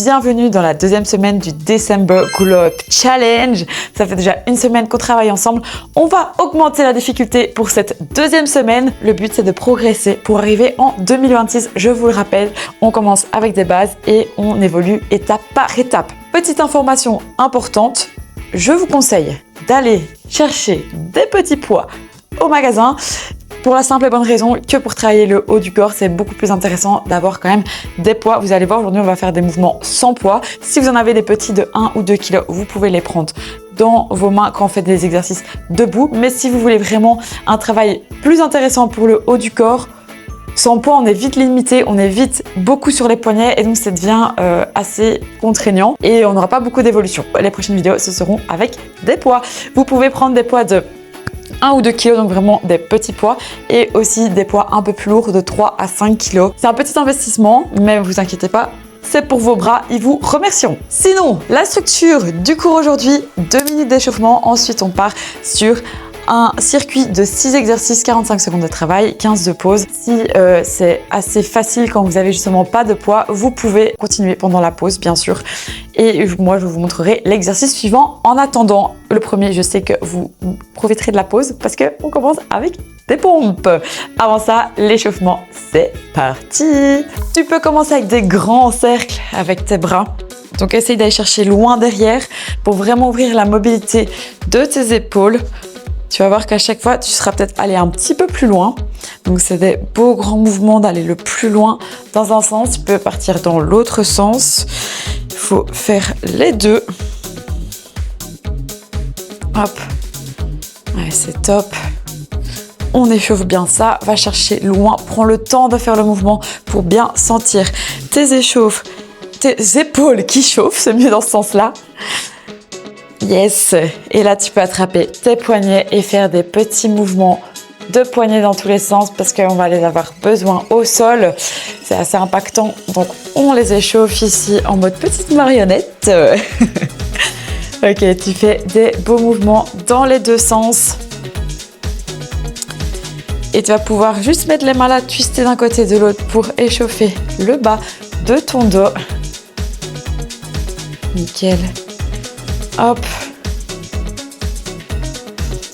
Bienvenue dans la deuxième semaine du December Glow Up Challenge. Ça fait déjà une semaine qu'on travaille ensemble. On va augmenter la difficulté pour cette deuxième semaine. Le but, c'est de progresser pour arriver en 2026. Je vous le rappelle, on commence avec des bases et on évolue étape par étape. Petite information importante, je vous conseille d'aller chercher des petits poids au magasin. Pour la simple et bonne raison que pour travailler le haut du corps, c'est beaucoup plus intéressant d'avoir quand même des poids. Vous allez voir, aujourd'hui, on va faire des mouvements sans poids. Si vous en avez des petits de 1 ou 2 kg, vous pouvez les prendre dans vos mains quand on fait des exercices debout. Mais si vous voulez vraiment un travail plus intéressant pour le haut du corps, sans poids, on est vite limité, on est vite beaucoup sur les poignets et donc ça devient assez contraignant et on n'aura pas beaucoup d'évolution. Les prochaines vidéos, ce seront avec des poids. Vous pouvez prendre des poids de 1 ou 2 kg, donc vraiment des petits poids, et aussi des poids un peu plus lourds de 3 à 5 kg. C'est un petit investissement, mais ne vous inquiétez pas, c'est pour vos bras, ils vous remercieront. Sinon, la structure du cours aujourd'hui, 2 minutes d'échauffement, ensuite on part sur un circuit de 6 exercices, 45 secondes de travail, 15 de pause. Si c'est assez facile quand vous avez justement pas de poids, vous pouvez continuer pendant la pause, bien sûr. Et moi, je vous montrerai l'exercice suivant. En attendant, le premier, je sais que vous profiterez de la pause parce qu'on commence avec des pompes. Avant ça, l'échauffement, c'est parti. Tu peux commencer avec des grands cercles avec tes bras. Donc, essaye d'aller chercher loin derrière pour vraiment ouvrir la mobilité de tes épaules. Tu vas voir qu'à chaque fois, tu seras peut-être allé un petit peu plus loin. Donc, c'est des beaux grands mouvements d'aller le plus loin dans un sens. Tu peux partir dans l'autre sens. Il faut faire les deux. Hop. Ouais, c'est top. On échauffe bien ça. Va chercher loin. Prends le temps de faire le mouvement pour bien sentir tes épaules qui chauffent. C'est mieux dans ce sens-là. Yes, et là tu peux attraper tes poignets et faire des petits mouvements de poignets dans tous les sens parce qu'on va les avoir besoin au sol. C'est assez impactant, donc on les échauffe ici en mode petite marionnette. Ok, tu fais des beaux mouvements dans les deux sens. Et tu vas pouvoir juste mettre les mains là, twister d'un côté et de l'autre pour échauffer le bas de ton dos. Nickel. Hop,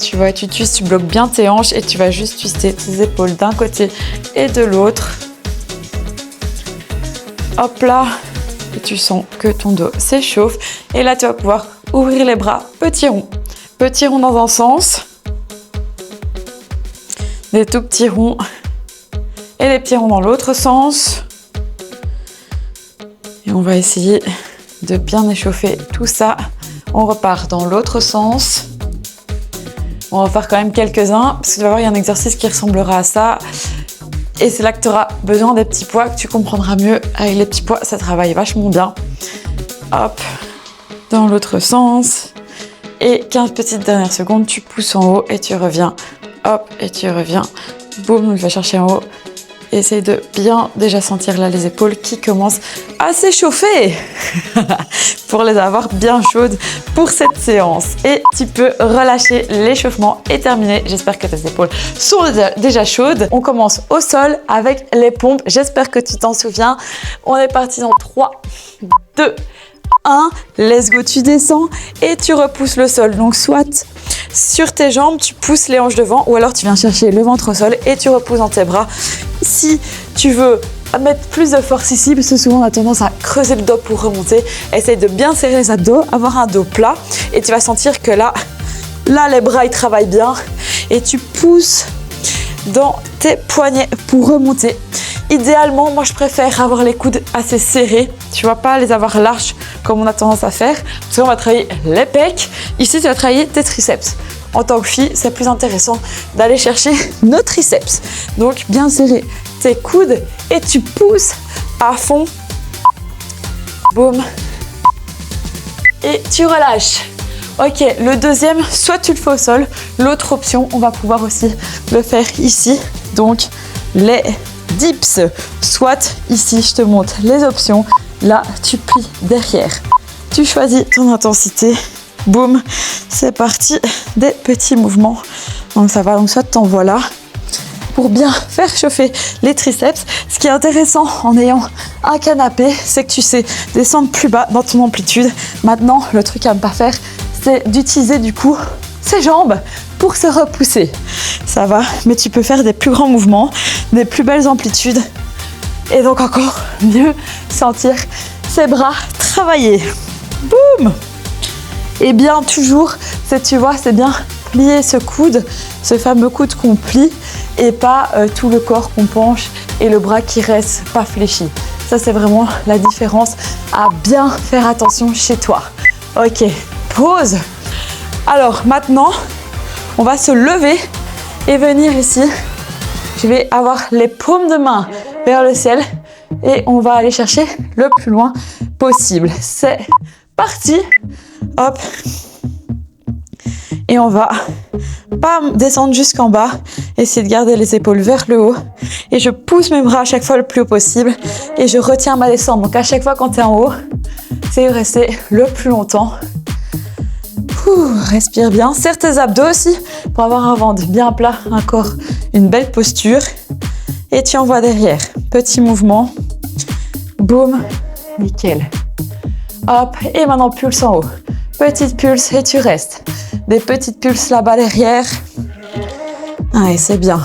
tu vois, tu twistes, tu bloques bien tes hanches et tu vas juste twister tes épaules d'un côté et de l'autre. Hop là, et tu sens que ton dos s'échauffe. Et là, tu vas pouvoir ouvrir les bras, petit rond dans un sens, des tout petits ronds et des petits ronds dans l'autre sens. Et on va essayer de bien échauffer tout ça. On repart dans l'autre sens. On va faire quand même quelques-uns parce que tu vas voir, il y a un exercice qui ressemblera à ça. Et c'est là que tu auras besoin des petits poids, que tu comprendras mieux. Avec les petits poids, ça travaille vachement bien. Hop, dans l'autre sens. Et 15 petites dernières secondes, tu pousses en haut et tu reviens. Hop, et tu reviens. Boum, tu vas chercher en haut. Essaye de bien déjà sentir là les épaules qui commencent à s'échauffer pour les avoir bien chaudes pour cette séance. Et tu peux relâcher l'échauffement et terminer. J'espère que tes épaules sont déjà chaudes. On commence au sol avec les pompes. J'espère que tu t'en souviens. On est parti dans 3, 2, 1. Let's go, tu descends et tu repousses le sol. Donc soit sur tes jambes, tu pousses les hanches devant ou alors tu viens chercher le ventre au sol et tu reposes dans tes bras. Si tu veux mettre plus de force ici, parce que souvent on a tendance à creuser le dos pour remonter, essaye de bien serrer les abdos, avoir un dos plat et tu vas sentir que là les bras ils travaillent bien et tu pousses dans tes poignets pour remonter. Idéalement, moi je préfère avoir les coudes assez serrés, tu vas pas les avoir larges comme on a tendance à faire, parce qu'on va travailler les pecs. Ici, tu vas travailler tes triceps. En tant que fille, c'est plus intéressant d'aller chercher nos triceps. Donc, bien serrer tes coudes et tu pousses à fond. Boum. Et tu relâches. Ok, le deuxième, soit tu le fais au sol. L'autre option, on va pouvoir aussi le faire ici. Donc, les dips. Soit ici, je te montre les options. Là, tu plies derrière. Tu choisis ton intensité. Boum, c'est parti. Des petits mouvements. Donc ça va, donc soit tu t'envoies là. pour bien faire chauffer les triceps. Ce qui est intéressant en ayant un canapé, c'est que tu sais descendre plus bas dans ton amplitude. Maintenant, le truc à ne pas faire, c'est d'utiliser du coup ses jambes pour se repousser. Ça va, mais tu peux faire des plus grands mouvements, des plus belles amplitudes et donc encore mieux sentir ses bras travailler. Boum! Et bien toujours, tu vois, c'est bien plier ce coude, ce fameux coude qu'on plie et pas tout le corps qu'on penche et le bras qui reste pas fléchi. Ça, c'est vraiment la différence à bien faire attention chez toi. Ok, pause. Alors maintenant, on va se lever et venir ici. Je vais avoir les paumes de main vers le ciel et on va aller chercher le plus loin possible. C'est parti. Hop. Et on va pas descendre jusqu'en bas, essayer de garder les épaules vers le haut. Et je pousse mes bras à chaque fois le plus haut possible et je retiens ma descente. Donc à chaque fois quand tu es en haut, c'est de rester le plus longtemps. Respire bien. Serre tes abdos aussi pour avoir un ventre bien plat, un corps, une belle posture. Et tu envoies derrière. Petit mouvement. Boum. Nickel. Hop. Et maintenant, pulse en haut. Petite pulse et tu restes. Des petites pulses là-bas derrière. Allez, c'est bien.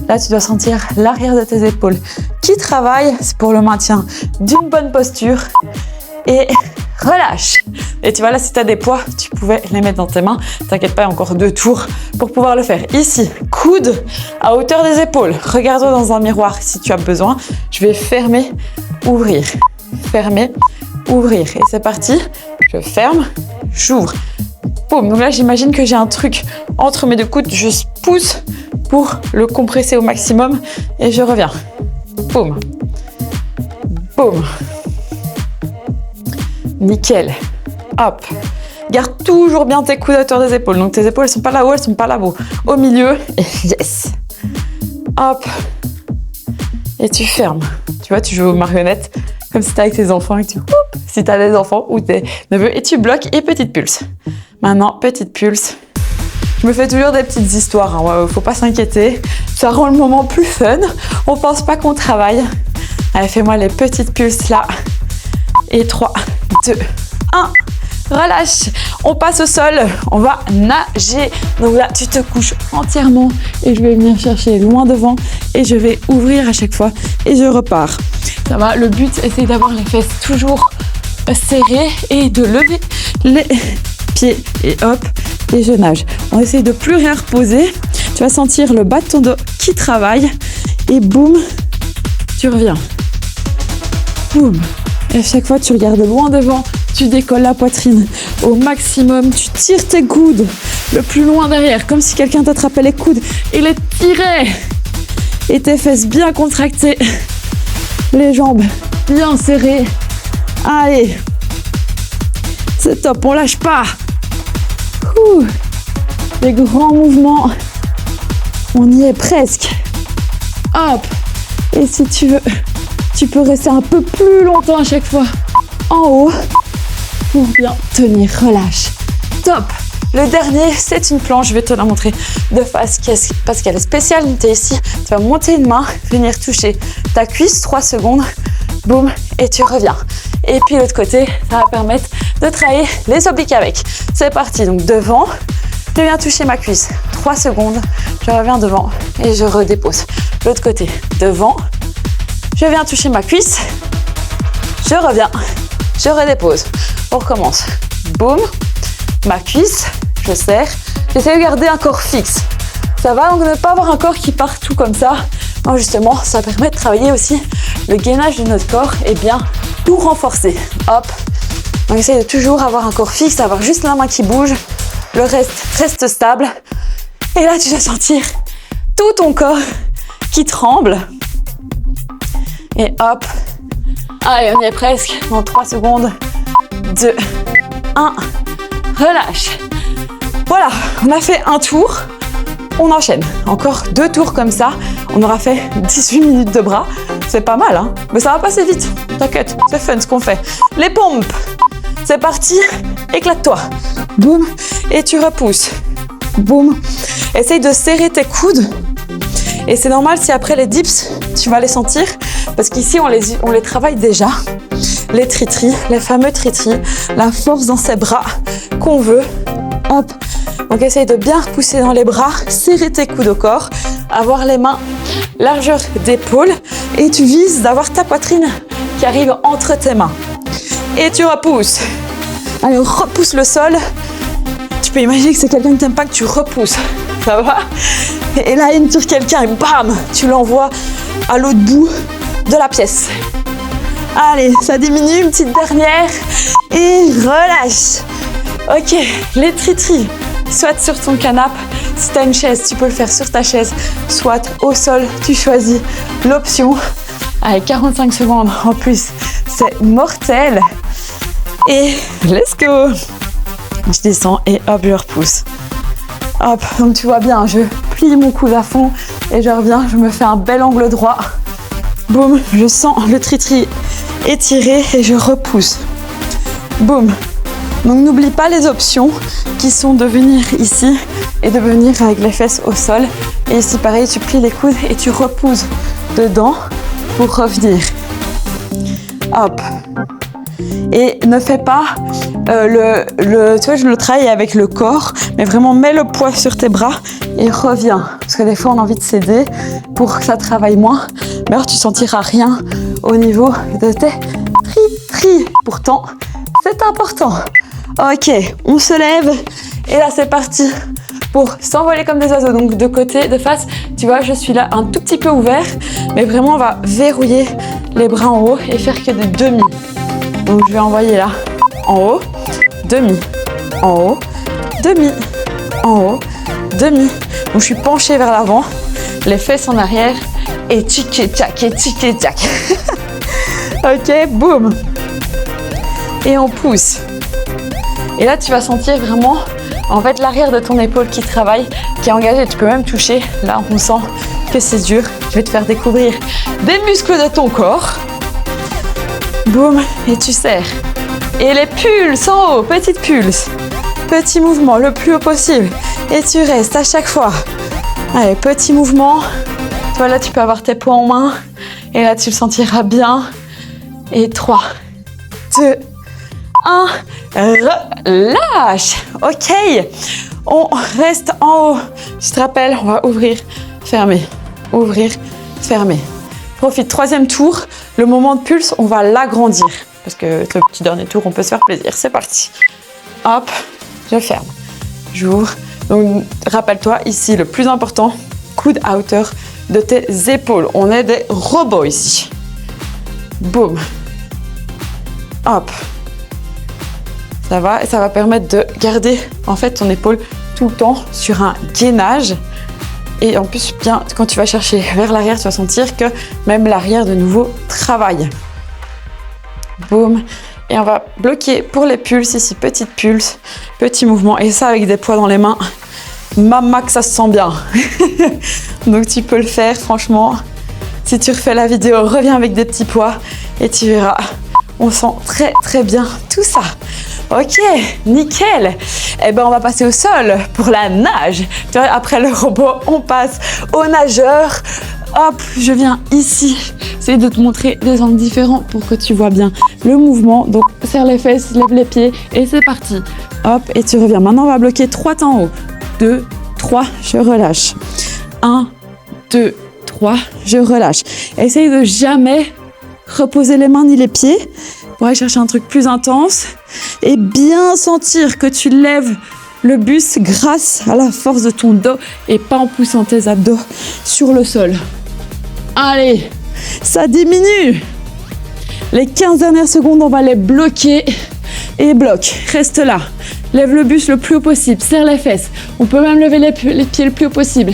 Là, tu dois sentir l'arrière de tes épaules qui travaille. C'est pour le maintien d'une bonne posture. Et relâche. Et tu vois là, si tu as des poids, tu pouvais les mettre dans tes mains. T'inquiète pas, il y a encore 2 tours pour pouvoir le faire. Ici, coude à hauteur des épaules. Regarde-toi dans un miroir si tu as besoin. Je vais fermer, ouvrir. Fermer, ouvrir. Et c'est parti. Je ferme, j'ouvre. Boum. Donc là, j'imagine que j'ai un truc entre mes 2 coudes. Je pousse pour le compresser au maximum et je reviens. Boum. Boum. Nickel. Hop. Garde toujours bien tes coudes à hauteur des épaules. Donc tes épaules, elles sont pas là-haut, elles sont pas là-haut. Au milieu. Et yes. Hop. Et tu fermes. Tu vois, tu joues aux marionnettes comme si t'es avec tes enfants et que tu si t'as des enfants ou tes neveux et tu bloques et petite pulse. Maintenant, petite pulse. Je me fais toujours des petites histoires. Hein. Faut pas s'inquiéter. Ça rend le moment plus fun. On pense pas qu'on travaille. Allez, fais-moi les petites pulses là. Et 3, 2, 1. Relâche. On passe au sol. On va nager. Donc là, tu te couches entièrement et je vais venir chercher loin devant et je vais ouvrir à chaque fois et je repars. Ça va. Le but, c'est d'avoir les fesses toujours serrées et de lever les pieds et hop, et je nage. On essaye de plus rien reposer. Tu vas sentir le bas de ton dos qui travaille et boum, tu reviens. Boum. Et à chaque fois, tu regardes loin devant, tu décolles la poitrine au maximum, tu tires tes coudes le plus loin derrière, comme si quelqu'un t'attrapait les coudes et les tirait. Et tes fesses bien contractées, les jambes bien serrées. Allez, c'est top, on lâche pas. Les grands mouvements, on y est presque. Hop, et si tu veux, tu peux rester un peu plus longtemps à chaque fois en haut pour bien tenir. Relâche. Top. Le dernier, c'est une planche. Je vais te la montrer de face parce qu'elle est spéciale. Tu es ici, tu vas monter une main, venir toucher ta cuisse, 3 secondes. Boum, et tu reviens. Et puis l'autre côté, ça va permettre de travailler les obliques avec. C'est parti. Donc devant, je viens toucher ma cuisse. 3 secondes, je reviens devant et je redépose. L'autre côté, devant. Je viens toucher ma cuisse, je reviens, je redépose. On recommence. Boum, ma cuisse, je serre. J'essaie de garder un corps fixe. Ça va, donc ne pas avoir un corps qui part tout comme ça. Non, justement, ça permet de travailler aussi le gainage de notre corps et bien tout renforcer. Hop, on essaie de toujours avoir un corps fixe, avoir juste la main qui bouge. Le reste reste stable. Et là, tu vas sentir tout ton corps qui tremble. Et hop, allez, on y est presque, dans 3 secondes, 2, 1, relâche. Voilà, on a fait un tour, on enchaîne. Encore 2 tours comme ça, on aura fait 18 minutes de bras, c'est pas mal, hein, mais ça va passer vite, t'inquiète, c'est fun ce qu'on fait. Les pompes, c'est parti, éclate-toi, boum, et tu repousses, boum. Essaye de serrer tes coudes Et c'est normal si après les dips, tu vas les sentir, parce qu'ici, on les travaille déjà. Les tri-tri, les fameux tri-tri, la force dans ses bras qu'on veut. Hop. Donc, essaye de bien repousser dans les bras, serrer tes coudes au corps, avoir les mains largeur d'épaule et tu vises d'avoir ta poitrine qui arrive entre tes mains. Et tu repousses. Allez, on repousse le sol. Tu peux imaginer que c'est quelqu'un que tu n'aimes pas, que tu repousses. Ça va? Et là, il tire quelqu'un et bam, tu l'envoies à l'autre bout de la pièce. Allez, ça diminue, une petite dernière et relâche. Ok, les tri-tri, soit sur ton canapé, si tu as une chaise, tu peux le faire sur ta chaise, soit au sol, tu choisis l'option. Allez, 45 secondes en plus, c'est mortel. Et let's go. Je descends et hop, je repousse. Hop, donc tu vois bien, je plie mon coude à fond et je reviens, je me fais un bel angle droit. Boum, je sens le tri-tri étiré et je repousse. Boum. Donc n'oublie pas les options qui sont de venir ici et de venir avec les fesses au sol. Et ici pareil, tu plies les coudes et tu repousses dedans pour revenir. Hop. Et ne fais pas tu vois, je le travaille avec le corps, mais vraiment mets le poids sur tes bras et reviens. Parce que des fois, on a envie de s'aider pour que ça travaille moins. Mais alors, tu sentiras rien au niveau de tes tri-tri. Pourtant, c'est important. Ok, on se lève et là, c'est parti pour s'envoler comme des oiseaux. Donc, de côté, de face, tu vois, je suis là un tout petit peu ouvert, mais vraiment, on va verrouiller les bras en haut et faire que des demi. Donc, je vais envoyer là, en haut, demi, en haut, demi, en haut, demi. Donc, je suis penchée vers l'avant, les fesses en arrière et tic-tac, et tic-tac. Ok, boum. Et on pousse. Et là, tu vas sentir vraiment, en fait, l'arrière de ton épaule qui travaille, qui est engagé. Tu peux même toucher. Là, on sent que c'est dur. Je vais te faire découvrir des muscles de ton corps. Boum, et tu serres. Et les pulses en haut, petite pulse. Petit mouvement le plus haut possible. Et tu restes à chaque fois. Allez, petit mouvement. Toi, là, tu peux avoir tes poings en main. Et là, tu le sentiras bien. Et 3, 2, 1. Relâche. Ok. On reste en haut. Je te rappelle, on va ouvrir, fermer. Ouvrir, fermer. Profite. 3e tour. Le moment de pulse, on va l'agrandir. Parce que le petit dernier tour, on peut se faire plaisir. C'est parti. Hop, je ferme. J'ouvre. Donc, rappelle-toi, ici, le plus important, coude à hauteur de tes épaules. On est des robots ici. Boum. Hop. Ça va et ça va permettre de garder en fait ton épaule tout le temps sur un gainage. Et en plus, bien, quand tu vas chercher vers l'arrière, tu vas sentir que même l'arrière de nouveau travaille. Boum. Et on va bloquer pour les pulses ici, petite pulse, petit mouvement. Et ça avec des poids dans les mains. Maman que ça se sent bien. Donc tu peux le faire franchement. Si tu refais la vidéo, reviens avec des petits poids et tu verras. On sent très très bien tout ça. Ok, nickel. Eh ben on va passer au sol pour la nage. Tu vois, après le robot, on passe au nageur. Hop, je viens ici. J'essaie de te montrer des angles différents pour que tu vois bien le mouvement. Donc serre les fesses, lève les pieds et c'est parti. Hop, et tu reviens. Maintenant on va bloquer 3 temps en haut. 2, 3, je relâche. 1, 2, 3, je relâche. Essaye de jamais reposer les mains ni les pieds pour aller chercher un truc plus intense et bien sentir que tu lèves le buste grâce à la force de ton dos et pas en poussant tes abdos sur le sol. Allez, ça diminue. Les 15 dernières secondes, on va les bloquer et bloque. Reste là. Lève le buste le plus haut possible, serre les fesses. On peut même lever les pieds le plus haut possible.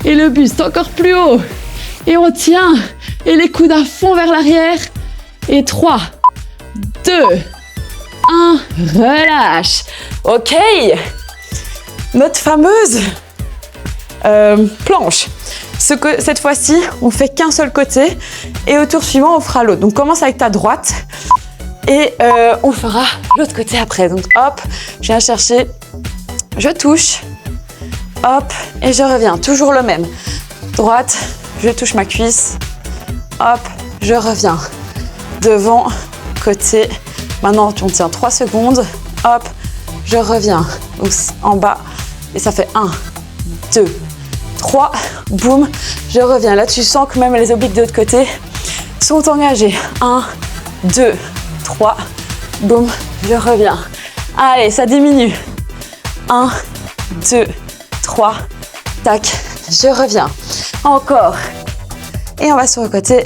Et le buste encore plus haut. Et on tient. Et les coudes à fond vers l'arrière. Et 3, 2, 1, relâche. Ok. Notre fameuse planche. Cette fois-ci, on fait qu'un seul côté. Et au tour suivant, on fera l'autre. Donc commence avec ta droite. Et on fera l'autre côté après. Donc hop, je viens chercher, je touche, hop, et je reviens. Toujours le même. droite, je touche ma cuisse, hop, je reviens. Devant, côté, maintenant on tient 3 secondes, hop, je reviens. Donc en bas, et ça fait 1, 2, 3, boum, je reviens. Là tu sens que même les obliques de l'autre côté sont engagés. 1, 2, 3, boum, je reviens. Allez, ça diminue. 1, 2, 3, tac, je reviens. Encore. Et on va sur le côté.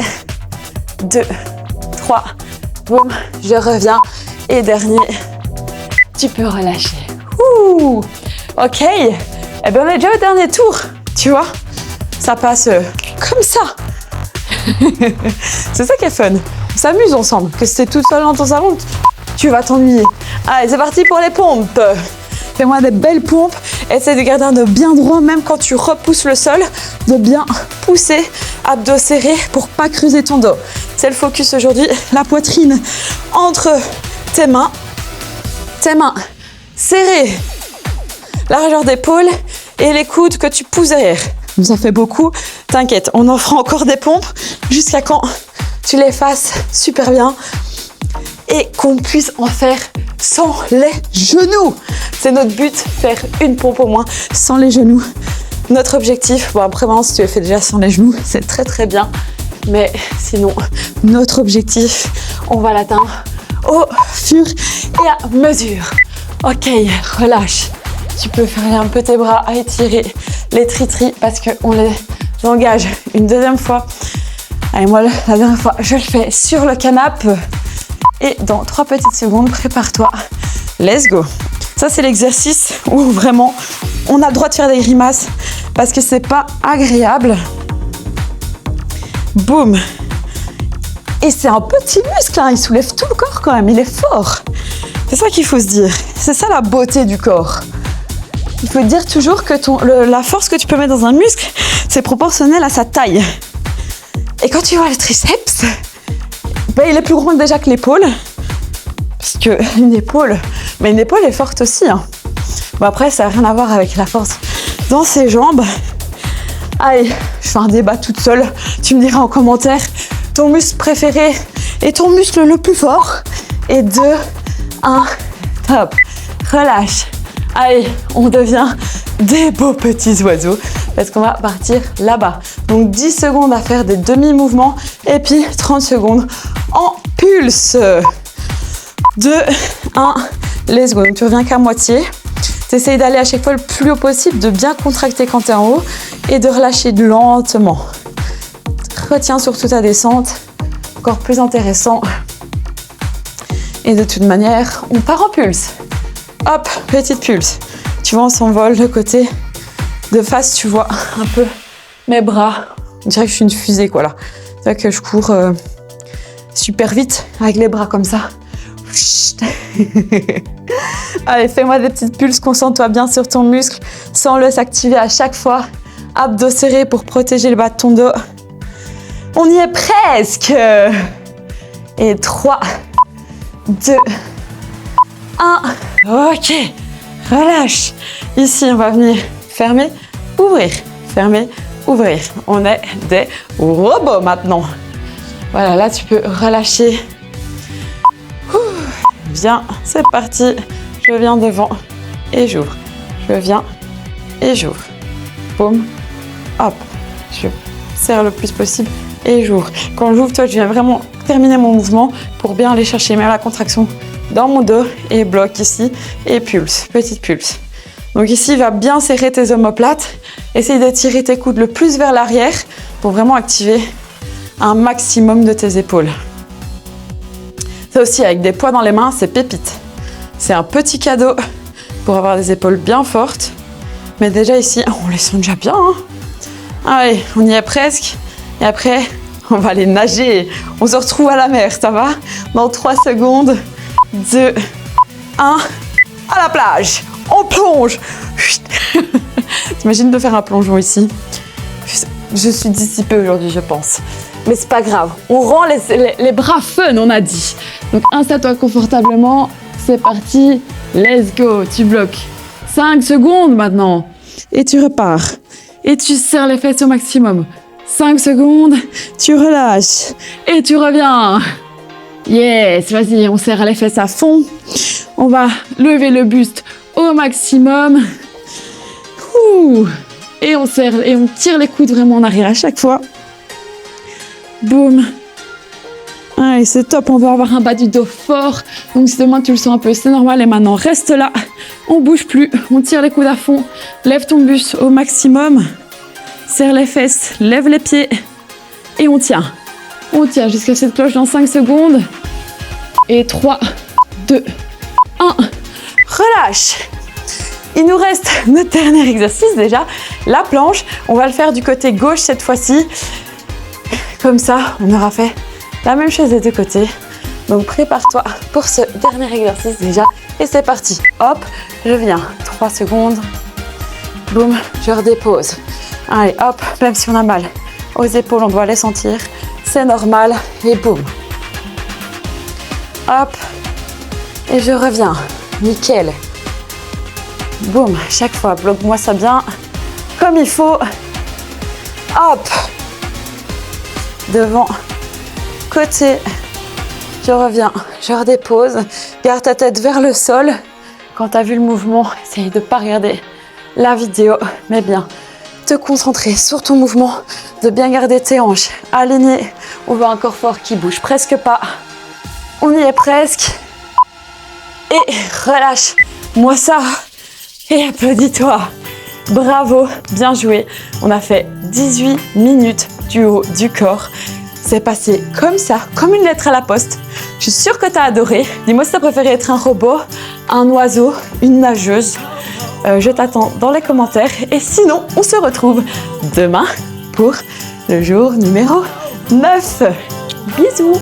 2, 3, boum, je reviens. Et dernier, tu peux relâcher. Ouh, ok. Eh bien, on est déjà au dernier tour, tu vois. Ça passe comme ça. C'est ça qui est fun. On s'amuse ensemble. Que si t'es toute seule dans ton salon, tu vas t'ennuyer. Allez, c'est parti pour les pompes. Fais-moi des belles pompes. Essaye de garder un dos bien droit, même quand tu repousses le sol, de bien pousser, abdos serrés pour pas creuser ton dos. C'est le focus aujourd'hui. La poitrine entre tes mains serrées. Largeur d'épaule et les coudes que tu pousses derrière. Ça fait beaucoup. T'inquiète, on en fera encore des pompes jusqu'à quand tu les fasses super bien et qu'on puisse en faire sans les genoux. C'est notre but, faire une pompe au moins sans les genoux. Notre objectif, bon après maintenant si tu le fais déjà sans les genoux, c'est très très bien. Mais sinon, notre objectif, on va l'atteindre au fur et à mesure. Ok, relâche. Tu peux faire un peu tes bras à étirer les tri-tri parce qu'on les engage une deuxième fois. Allez, moi, la dernière fois, je le fais sur le canapé. Et dans 3 petites secondes, prépare-toi. Let's go. Ça, c'est l'exercice où vraiment, on a le droit de faire des grimaces parce que c'est pas agréable. Boum. Et c'est un petit muscle, hein. Il soulève tout le corps quand même. Il est fort. C'est ça qu'il faut se dire. C'est ça la beauté du corps. Il faut dire toujours que la force que tu peux mettre dans un muscle, c'est proportionnel à sa taille. Et quand tu vois le triceps, ben, il est plus grand déjà que l'épaule. Parce qu'une épaule, mais une épaule est forte aussi. Hein. Bon après, ça n'a rien à voir avec la force dans ses jambes. Allez, je fais un débat toute seule. Tu me diras en commentaire ton muscle préféré et ton muscle le plus fort. Et 2, 1, top. Relâche. Allez, on devient des beaux petits oiseaux parce qu'on va partir là-bas. Donc 10 secondes à faire des demi-mouvements et puis 30 secondes en pulse. 2, 1, let's go. Donc tu reviens qu'à moitié. Tu essayes d'aller à chaque fois le plus haut possible, de bien contracter quand tu es en haut et de relâcher lentement. Retiens surtout ta descente, encore plus intéressant. Et de toute manière, on part en pulse. Hop, petite pulse. Tu vois, on s'envole de côté. De face, tu vois un peu mes bras. On dirait que je suis une fusée, quoi, là. C'est vrai que je cours super vite avec les bras comme ça. Allez, fais-moi des petites pulses. Concentre-toi bien sur ton muscle. Sens-le s'activer à chaque fois. Abdos serrés pour protéger le bas de ton dos. On y est presque. Et 3, 2, 1. Ok, relâche. Ici, on va venir fermer, ouvrir, fermer, ouvrir. On est des robots maintenant. Voilà, là, tu peux relâcher. Bien, c'est parti. Je viens devant et j'ouvre. Je viens et j'ouvre. Boum, hop. Je serre le plus possible et j'ouvre. Quand j'ouvre, toi, je viens vraiment terminer mon mouvement pour bien aller chercher même la contraction dans mon dos et bloc ici et pulse, petite pulse. Donc ici, va bien serrer tes omoplates. Essaye d'étirer tes coudes le plus vers l'arrière pour vraiment activer un maximum de tes épaules. Ça aussi, avec des poids dans les mains, c'est pépite. C'est un petit cadeau pour avoir des épaules bien fortes. Mais déjà ici, on les sent déjà bien. Hein. Allez, on y est presque. Et après, on va aller nager. On se retrouve à la mer, ça va? Dans 3 secondes. 2, 1, à la plage. On plonge. T'imagines de faire un plongeon ici? Je suis dissipée aujourd'hui, je pense. Mais c'est pas grave. On rend les bras fun, on a dit. Donc installe-toi confortablement. C'est parti. Let's go. Tu bloques 5 secondes maintenant. Et tu repars. et tu serres les fesses au maximum. 5 secondes, tu relâches et tu reviens. Yes, vas-y, on serre les fesses à fond. On va lever le buste au maximum. Ouh. Et on serre et on tire les coudes vraiment en arrière à chaque fois. Boum. Allez, c'est top, on va avoir un bas du dos fort. Donc si demain tu le sens un peu, c'est normal. Et maintenant, reste là. On bouge plus, on tire les coudes à fond. Lève ton buste au maximum. Serre les fesses, lève les pieds. Et on tient. On tient jusqu'à cette cloche dans 5 secondes. Et 3, 2, 1. Relâche. Il nous reste notre dernier exercice déjà, la planche. On va le faire du côté gauche cette fois-ci. Comme ça, on aura fait la même chose des deux côtés. Donc prépare-toi pour ce dernier exercice déjà. Et c'est parti. Hop, je viens. 3 secondes. Boum, je redépose. Allez, hop, même si on a mal aux épaules, on doit les sentir. C'est normal. Et boum. Hop. Et je reviens. Nickel. Boum, chaque fois, bloque-moi ça bien. Comme il faut. Hop. Devant. Côté. Je reviens. Je redépose. Garde ta tête vers le sol. Quand tu as vu le mouvement, essaye de ne pas regarder la vidéo, mais bien te concentrer sur ton mouvement, de bien garder tes hanches alignées. On veut un corps fort qui bouge presque pas. On y est presque. Et relâche-moi ça. Et applaudis-toi. Bravo, bien joué. On a fait 18 minutes du haut du corps. C'est passé comme ça, comme une lettre à la poste. Je suis sûre que tu as adoré. Dis-moi si tu as préféré être un robot, un oiseau, une nageuse. Je t'attends dans les commentaires. Et sinon, on se retrouve demain pour le jour numéro 9. Bisous.